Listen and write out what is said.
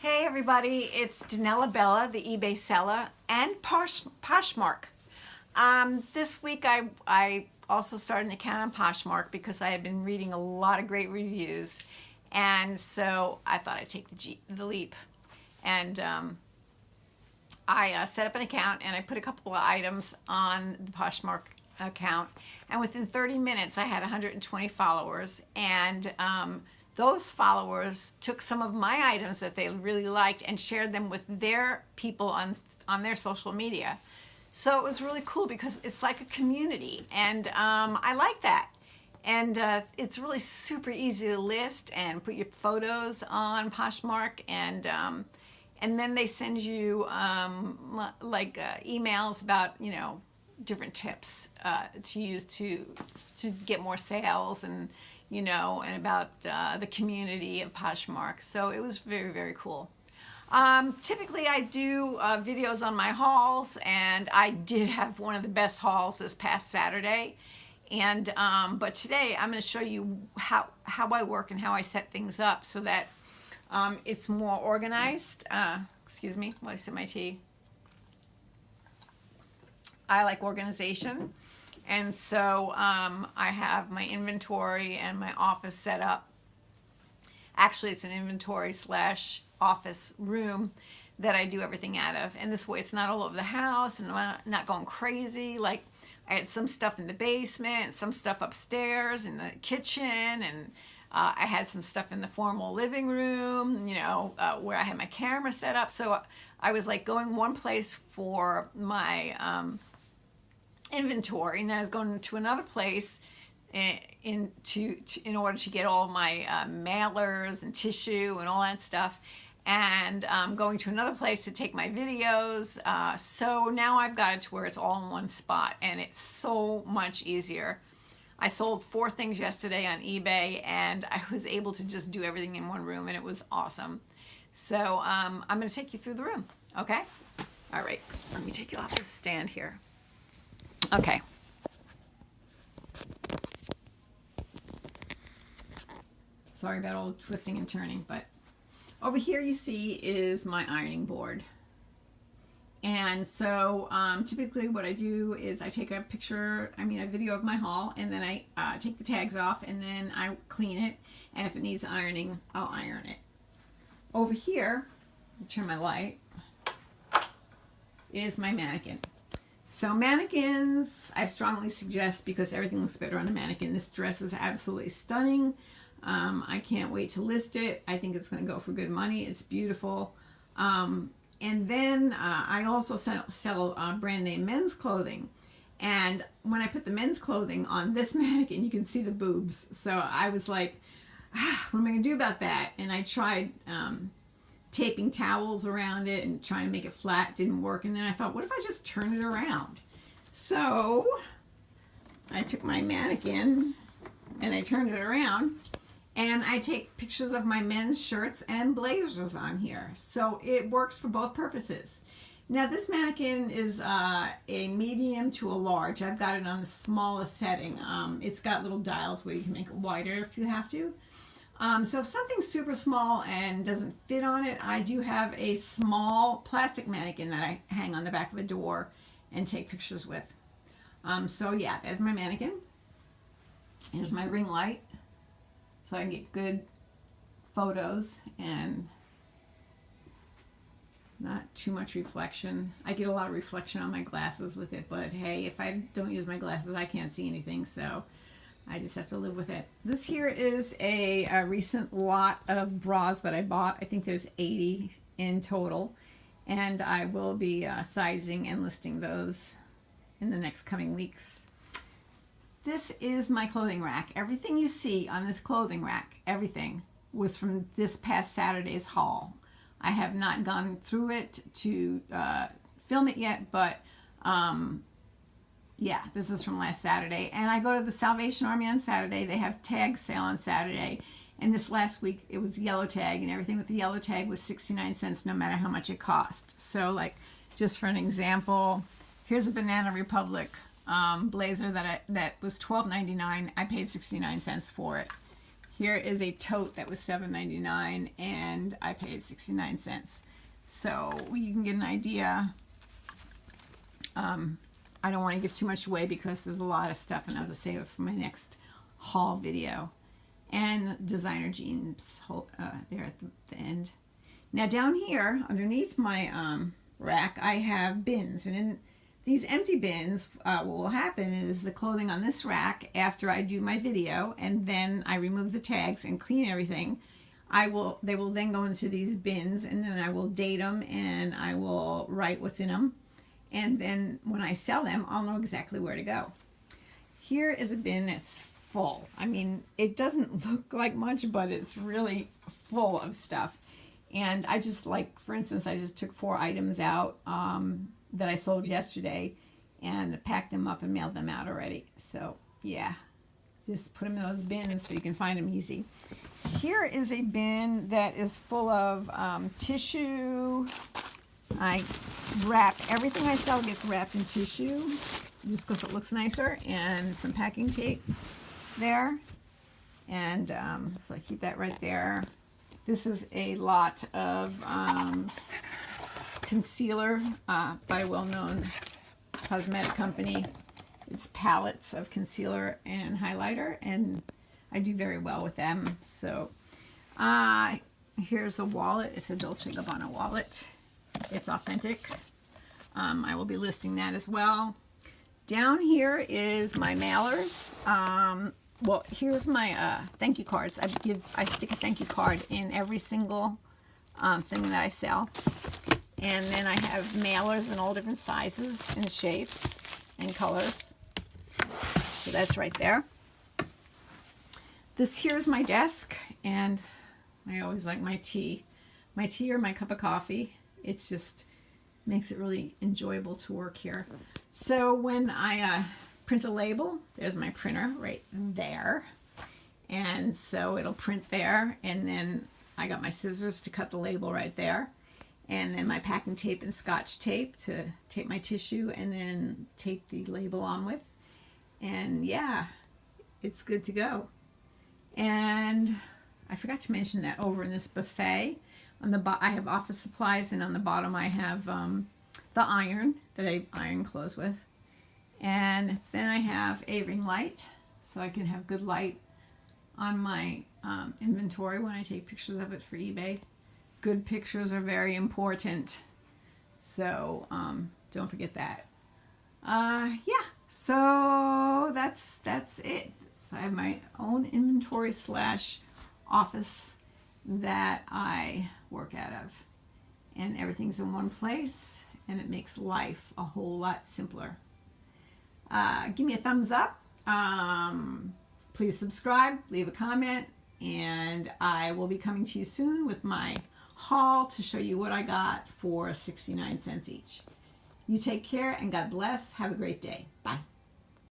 Hey everybody, it's Danella Bella, the eBay seller, and PoshMark. This week I also started an account on PoshMark because I had been reading a lot of great reviews, and so I thought I'd take the leap. And I set up an account and I put a couple of items on the PoshMark account, and within 30 minutes I had 120 followers, and those followers took some of my items that they really liked and shared them with their people on their social media. So it was really cool because it's like a community, and I like that. And it's really super easy to list and put your photos on Poshmark, and then they send you emails about different tips to use to get more sales, and and about the community of Poshmark. So it was very, very cool. Typically I do videos on my hauls, and I did have one of the best hauls this past Saturday. And but today I'm going to show you how I work and how I set things up so that it's more organized. Excuse me while I sip my tea. I like organization. And so I have my inventory and my office set up. Actually, it's an inventory / office room that I do everything out of. And this way it's not all over the house and I'm not going crazy. Like, I had some stuff in the basement, some stuff upstairs in the kitchen, and I had some stuff in the formal living room, where I had my camera set up. So I was like going one place for my inventory, and then I was going to another place in order to get all my mailers and tissue and all that stuff, and going to another place to take my videos. So now I've got it to where it's all in one spot, and it's so much easier. I sold 4 things yesterday on eBay, and I was able to just do everything in one room, and it was awesome. So I'm going to take you through the room, okay? All right, let me take you off the stand here. Okay. Sorry about all the twisting and turning, but over here you see is my ironing board. And so typically what I do is I take a video of my haul, and then I take the tags off, and then I clean it, and if it needs ironing, I'll iron it. Over here, I'll turn my light, is my mannequin. So mannequins, I strongly suggest, because everything looks better on a mannequin. This dress is absolutely stunning. I can't wait to list it. I think it's going to go for good money. It's beautiful. And then I also sell brand name men's clothing. And when I put the men's clothing on this mannequin, you can see the boobs. So I was like, what am I going to do about that? And I tried taping towels around it and trying to make it flat. Didn't work. And then I thought, what if I just turn it around? So I took my mannequin and I turned it around, and I take pictures of my men's shirts and blazers on here. So it works for both purposes. Now this mannequin is a medium to a large. I've got it on the smallest setting. It's got little dials where you can make it wider if you have to. So if something's super small and doesn't fit on it, I do have a small plastic mannequin that I hang on the back of a door and take pictures with. So yeah, there's my mannequin. Here's my ring light, so I can get good photos and not too much reflection. I get a lot of reflection on my glasses with it, but hey, if I don't use my glasses, I can't see anything, so I just have to live with it. This here is a recent lot of bras that I bought. I think there's 80 in total, and I will be sizing and listing those in the next coming weeks. This is my clothing rack. Everything you see on this clothing rack, everything, was from this past Saturday's haul. I have not gone through it to film it yet, but yeah, this is from last Saturday. And I go to the Salvation Army on Saturday. They have tag sale on Saturday. And this last week, it was yellow tag, and everything with the yellow tag was 69 cents no matter how much it cost. So, like, just for an example, here's a Banana Republic blazer that was $12.99. I paid 69 cents for it. Here is a tote that was $7.99 and I paid 69 cents. So you can get an idea. I don't want to give too much away because there's a lot of stuff and I'll just save it for my next haul video. And designer jeans there at the end. Now down here underneath my rack I have bins, and in these empty bins what will happen is the clothing on this rack, after I do my video and then I remove the tags and clean everything, they will then go into these bins, and then I will date them and I will write what's in them, and then when I sell them I'll know exactly where to go. Here is a bin that's full. I mean, it doesn't look like much, but it's really full of stuff. And I just, like, for instance, I just took 4 items out that I sold yesterday and packed them up and mailed them out already. So yeah, just put them in those bins so you can find them easy. Here is a bin that is full of tissue. I wrap everything I sell, gets wrapped in tissue just because it looks nicer, and some packing tape there, and so I keep that right there. This is a lot of concealer by a well-known cosmetic company. It's palettes of concealer and highlighter, and I do very well with them. So here's a wallet. It's a Dolce & Gabbana wallet. It's authentic. I will be listing that as well. Down here is my mailers. Well, here's my thank you cards. I stick a thank you card in every single thing that I sell. And then I have mailers in all different sizes and shapes and colors. So that's right there. This here's my desk, and I always like my tea. My tea or my cup of coffee. It's just makes it really enjoyable to work here. So when I print a label, there's my printer right there, and so it'll print there, and then I got my scissors to cut the label right there, and then my packing tape and scotch tape to tape my tissue and then tape the label on with, and yeah, it's good to go. And I forgot to mention that over in this buffet on the I have office supplies, and on the bottom I have the iron that I iron clothes with. And then I have a ring light, so I can have good light on my inventory when I take pictures of it for eBay. Good pictures are very important, so don't forget that. Yeah, so that's it. So I have my own inventory / office that I work out of, and everything's in one place, and it makes life a whole lot simpler. Give me a thumbs up. Please subscribe, leave a comment, and I will be coming to you soon with my haul to show you what I got for 69 cents each. You take care and God bless. Have a great day. Bye.